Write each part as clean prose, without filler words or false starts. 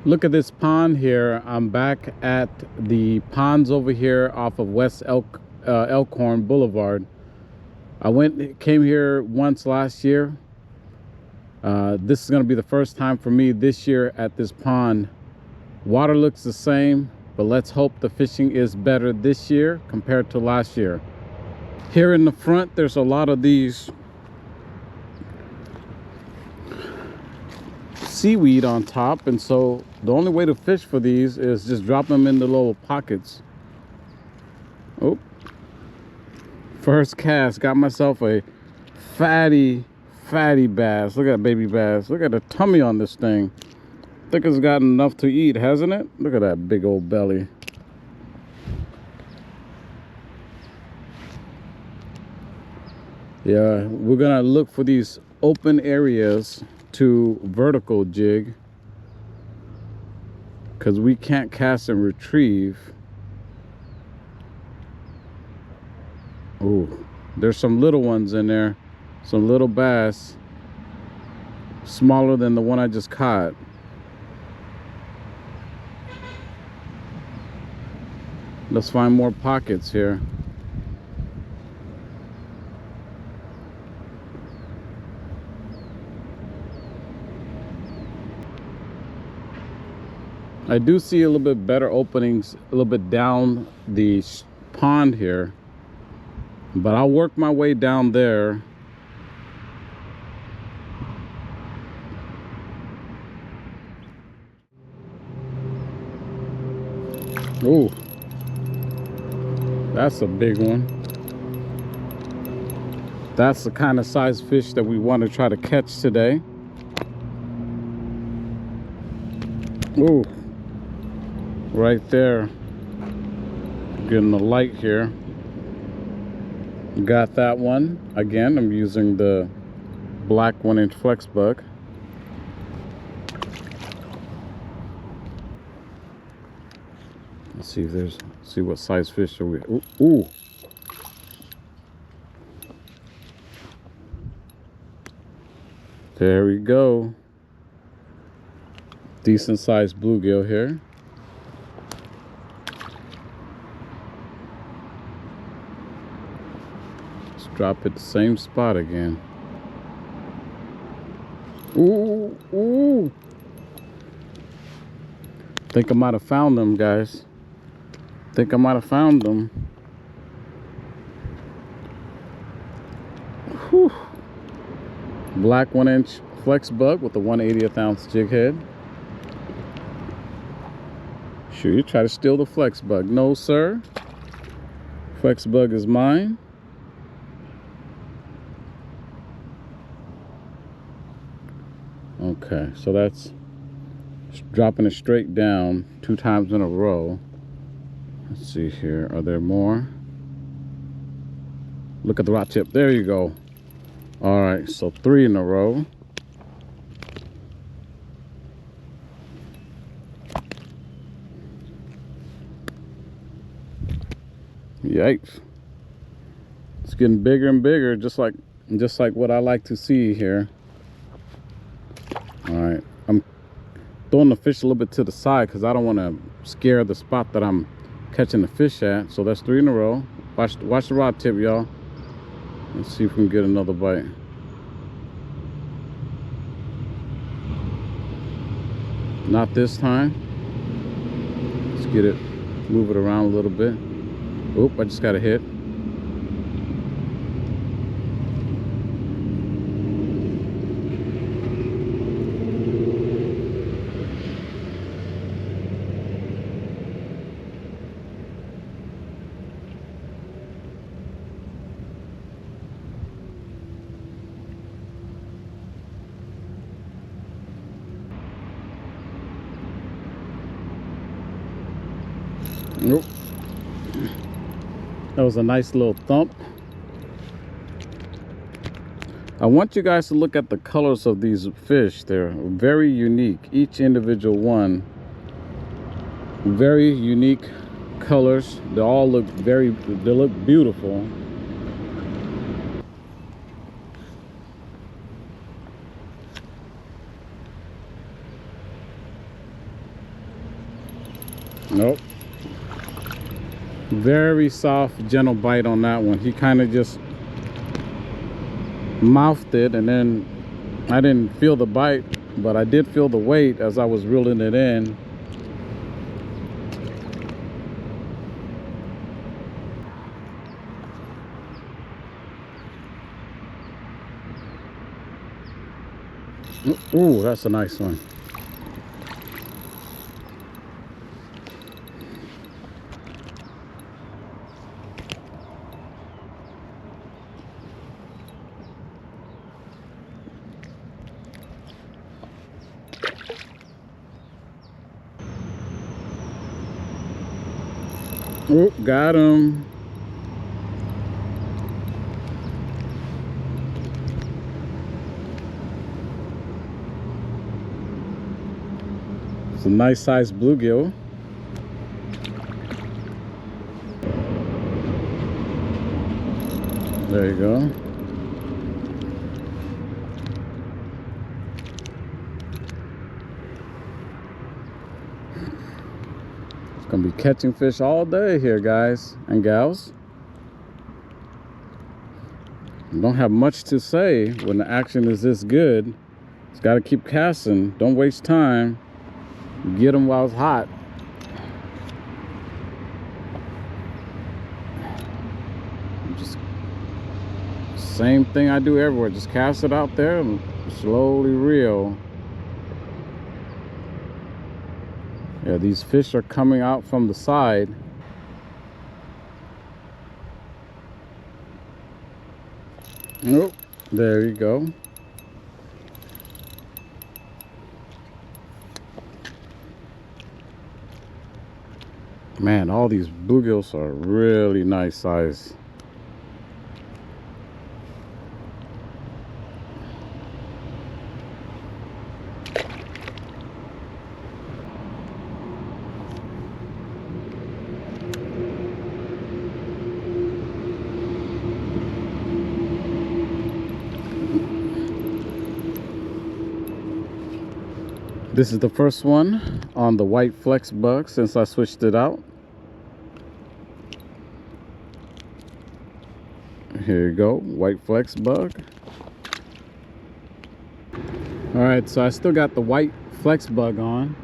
Look at this pond here. I'm back at the ponds over here off of West Elkhorn Boulevard. Came here once last year. This is going to be the first time for me this year at this pond. Water looks the same, but let's hope the fishing is better this year compared to last year. Here in the front, there's a lot of these seaweed on top, and so the only way to fish for these is just drop them in the little pockets. Oh, first cast, got myself a fatty bass. Look at that baby bass. Look at the tummy on this thing. I think it's got enough to eat, hasn't it? Look at that big old belly. Yeah, we're gonna look for these open areas to vertical jig because we can't cast and retrieve. Oh, there's some little ones in there, some little bass, smaller than the one I just caught. Let's find more pockets here. I do see a little bit better openings a little bit down the pond here, but I'll work my way down there. Oh, that's a big one. That's the kind of size fish that we want to try to catch today. Oh, right there, getting the light here. Got that one. Again, I'm using the black 1-inch flex bug. Let's see if see what size fish are we. Ooh. There we go. Decent sized bluegill here. Let's drop it the same spot again. Ooh. Think I might have found them, guys. Think I might have found them. Whew. Black 1-inch flex bug with a 1/80th ounce jig head. Sure, you try to steal the flex bug. No, sir. Flex bug is mine. Okay, so that's dropping it straight down 2 times in a row. Let's see here. Are there more? Look at the rod tip. There you go. All right, so 3 in a row. Yikes. It's getting bigger and bigger, just like what I like to see here. All right, I'm throwing the fish a little bit to the side because I don't want to scare the spot that I'm catching the fish at. So that's 3 in a row. Watch the rod tip, y'all. Let's see if we can get another bite. Not this time. Let's get it, move it around a little bit. Oop, I just got a hit. Nope. That was a nice little thump. I want you guys to look at the colors of these fish. They're very unique. Each individual one, very unique colors. They all look they look beautiful. Nope. Very soft, gentle bite on that one. He kind of just mouthed it, and then I didn't feel the bite, but I did feel the weight as I was reeling it in. Ooh, that's a nice one. Oh, got him. It's a nice sized bluegill. There you go. Gonna be catching fish all day here, guys and gals. Don't have much to say when the action is this good. Just gotta keep casting. Don't waste time. Get them while it's hot. Just same thing I do everywhere. Just cast it out there and slowly reel. Yeah, these fish are coming out from the side. Oh, there you go. Man, all these bluegills are really nice size. This is the first one on the white flex bug since I switched it out. Here you go, white flex bug. All right, so I still got the white flex bug on.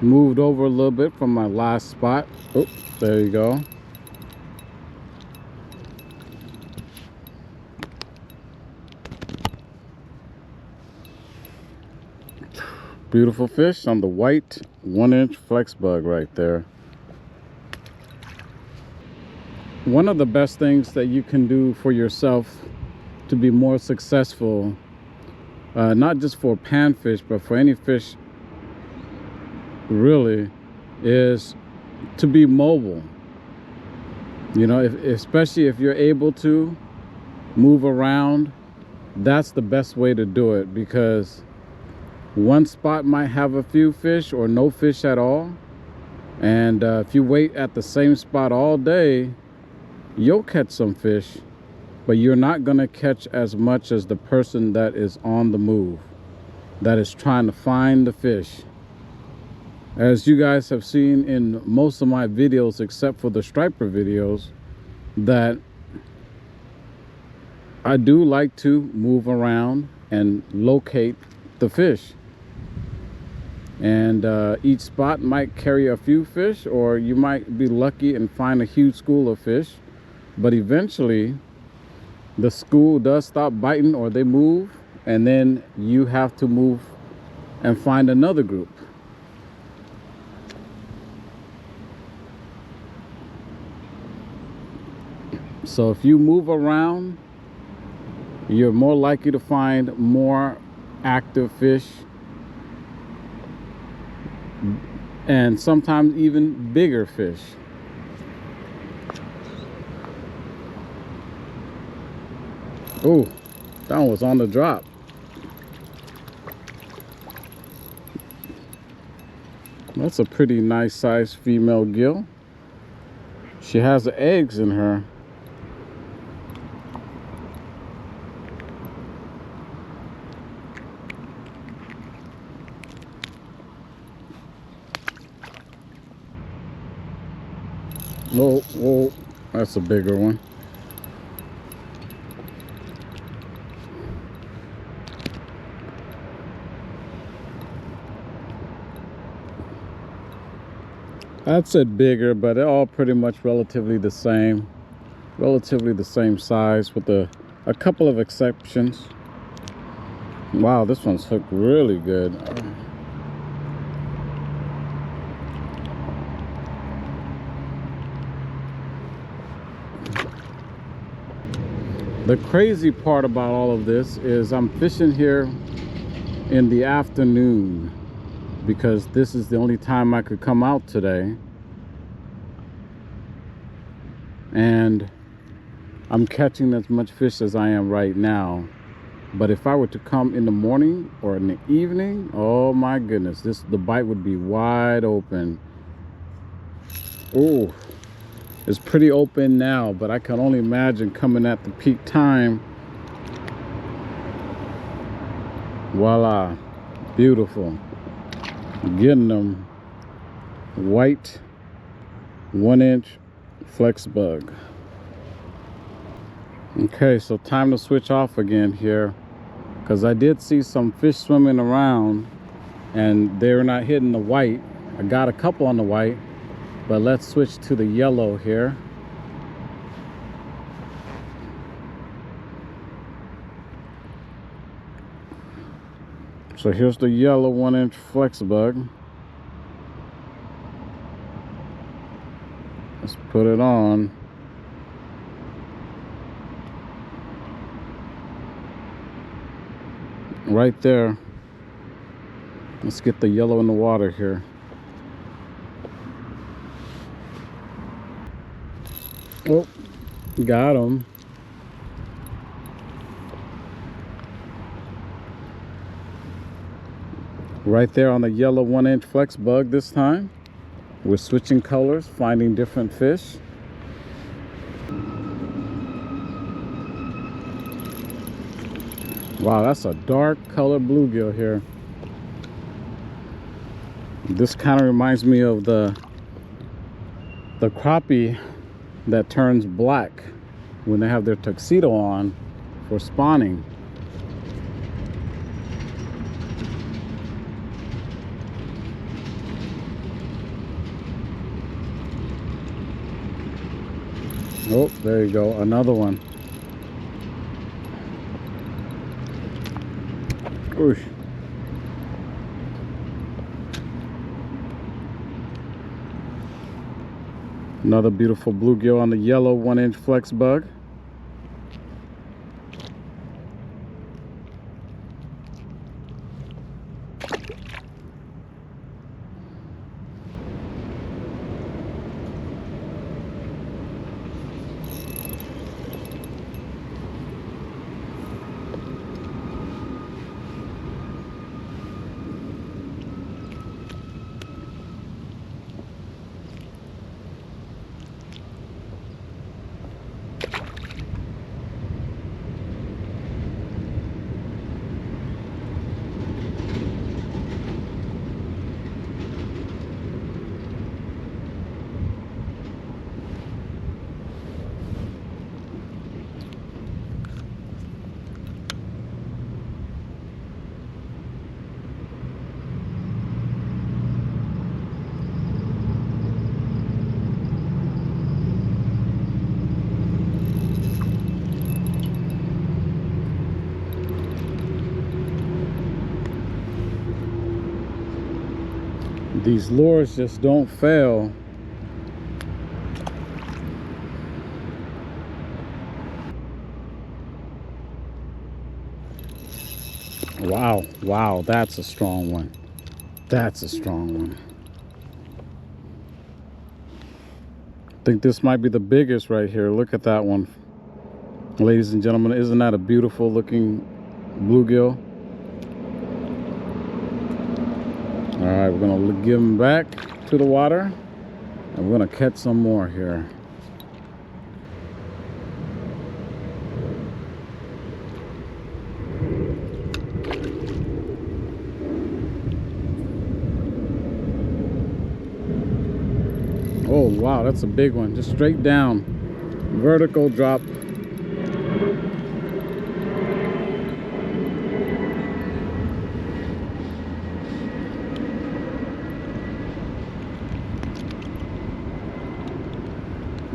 Moved over a little bit from my last spot. Oh, there you go. Beautiful fish on the white 1-inch flex bug right there. One of the best things that you can do for yourself to be more successful, not just for panfish, but for any fish really, is to be mobile. You know, especially if you're able to move around, that's the best way to do it, because one spot might have a few fish or no fish at all, and if you wait at the same spot all day, you'll catch some fish, but you're not going to catch as much as the person that is on the move, that is trying to find the fish. As you guys have seen in most of my videos, except for the striper videos, that I do like to move around and locate the fish. And each spot might carry a few fish, or you might be lucky and find a huge school of fish. But eventually, the school does stop biting, or they move, and then you have to move and find another group. So if you move around, you're more likely to find more active fish, and sometimes even bigger fish. Oh, that one was on the drop. That's a pretty nice sized female gill. She has the eggs in her. Whoa, whoa, that's a bigger one. I'd said bigger, but they're all pretty much relatively the same. Relatively the same size with a couple of exceptions. Wow, this one's hooked really good. The crazy part about all of this is I'm fishing here in the afternoon because this is the only time I could come out today. And I'm catching as much fish as I am right now. But if I were to come in the morning or in the evening, oh my goodness, the bite would be wide open. Oh, it's pretty open now, but I can only imagine coming at the peak time. Voila, beautiful. Getting them white 1-inch flex bug. Okay, so time to switch off again here, because I did see some fish swimming around and they're not hitting the white. I got a couple on the white, but let's switch to the yellow here. So here's the yellow 1-inch flex bug. Let's put it on. Right there. Let's get the yellow in the water here. Oh, got him. Right there on the yellow 1-inch flex bug this time. We're switching colors, finding different fish. Wow, that's a dark color bluegill here. This kind of reminds me of the crappie that turns black when they have their tuxedo on for spawning. Oh, there you go, another one. Oosh. Another beautiful bluegill on the yellow 1-inch flex bug. These lures just don't fail. Wow, wow, that's a strong one. That's a strong one. I think this might be the biggest right here. Look at that one. Ladies and gentlemen, isn't that a beautiful looking bluegill? All right, we're gonna give him back to the water and we're gonna catch some more here. Oh wow, that's a big one. Just straight down, vertical drop.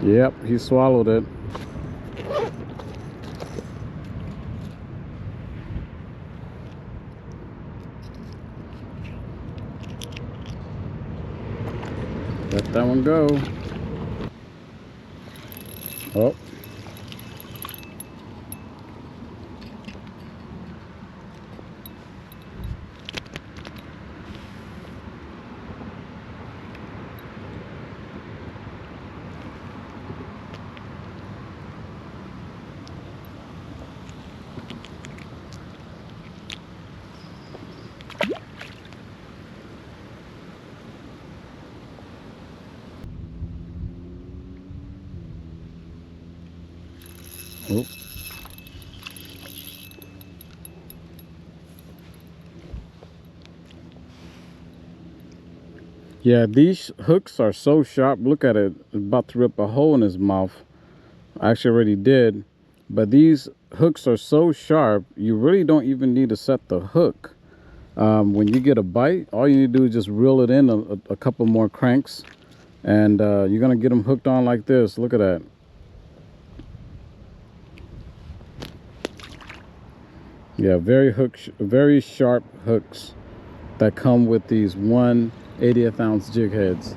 Yep, he swallowed it. Let that one go. Oh. Oh. Yeah, these hooks are so sharp. Look at it. It's about to rip a hole in his mouth. I actually already did. But these hooks are so sharp, you really don't even need to set the hook. When you get a bite, all you need to do is just reel it in a couple more cranks. And you're going to get them hooked on like this. Look at that. Yeah, very sharp hooks that come with these 1/80th ounce jig heads.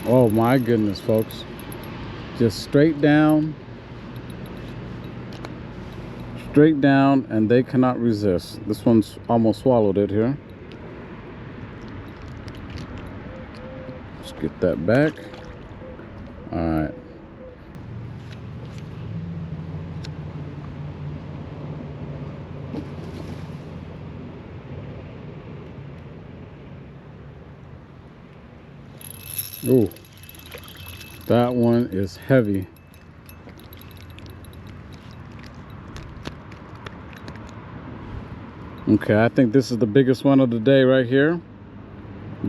Oh my goodness, folks. Just straight down, and they cannot resist. This one's almost swallowed it here. Let's get that back. All right. Ooh, that one is heavy. Okay, I think this is the biggest one of the day right here.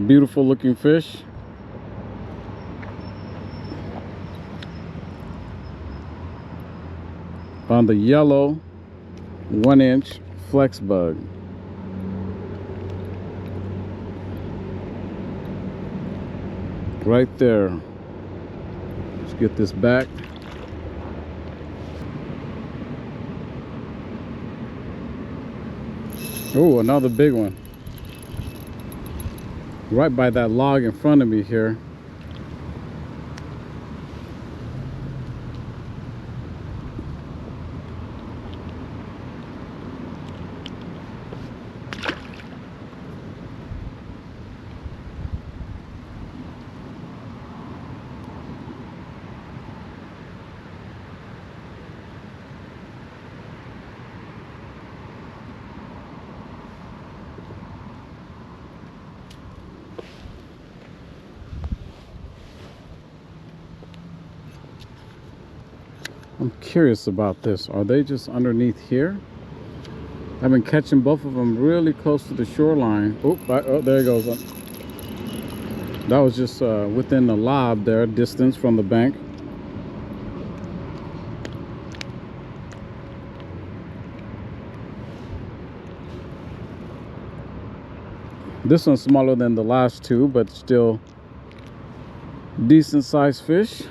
Beautiful looking fish. On the yellow 1-inch flex bug. Right there. Let's get this back. Oh, another big one. Right by that log in front of me here. I'm curious about this. Are they just underneath here? I've been catching both of them really close to the shoreline. Oh, there he goes. That was just within the lob there, distance from the bank. This one's smaller than the last two, but still decent sized fish.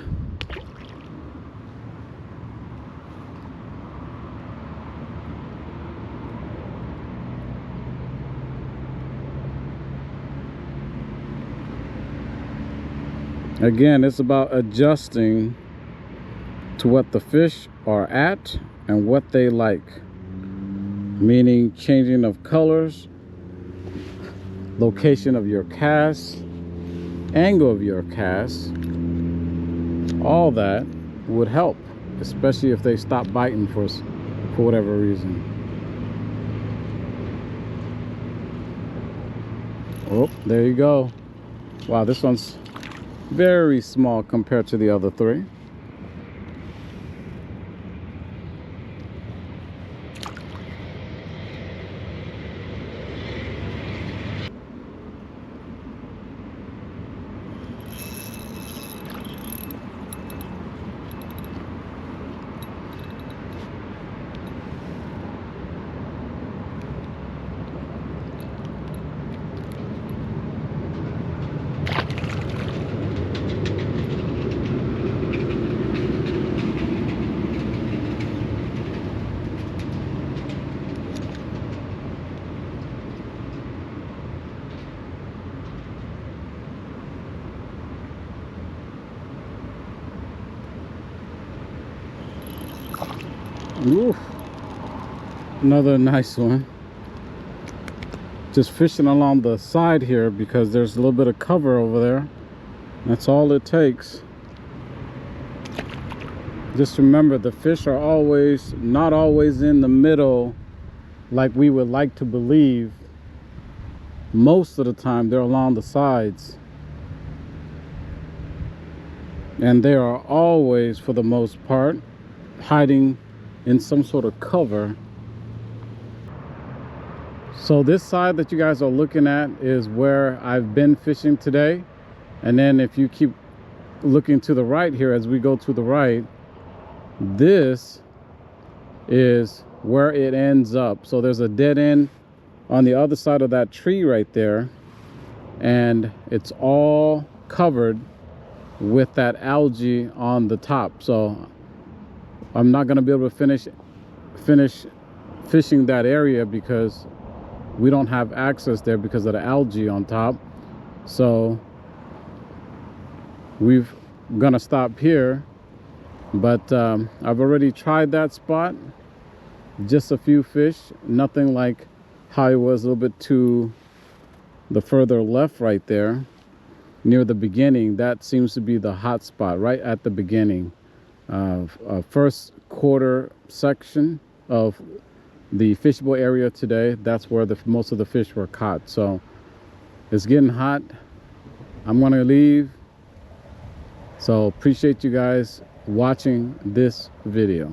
Again, it's about adjusting to what the fish are at and what they like. Meaning changing of colors, location of your cast, angle of your cast. All that would help, especially if they stop biting for whatever reason. Oh, there you go. Wow, this one's very small compared to the other three. Ooh, another nice one. Just fishing along the side here because there's a little bit of cover over there. That's all it takes. Just remember, the fish are always, not always in the middle like we would like to believe. Most of the time they're along the sides. And they are always, for the most part, hiding in some sort of cover. So this side that you guys are looking at is where I've been fishing today. And then if you keep looking to the right here, as we go to the right, this is where it ends up. So there's a dead end on the other side of that tree right there, and it's all covered with that algae on the top. So I'm not going to be able to finish fishing that area because we don't have access there because of the algae on top. So we're gonna stop here. But I've already tried that spot. Just a few fish, nothing like how it was a little bit to the further left right there near the beginning. That seems to be the hot spot right at the beginning. First quarter section of the fishable area today, that's where most of the fish were caught. So it's getting hot. I'm gonna leave. So appreciate you guys watching this video.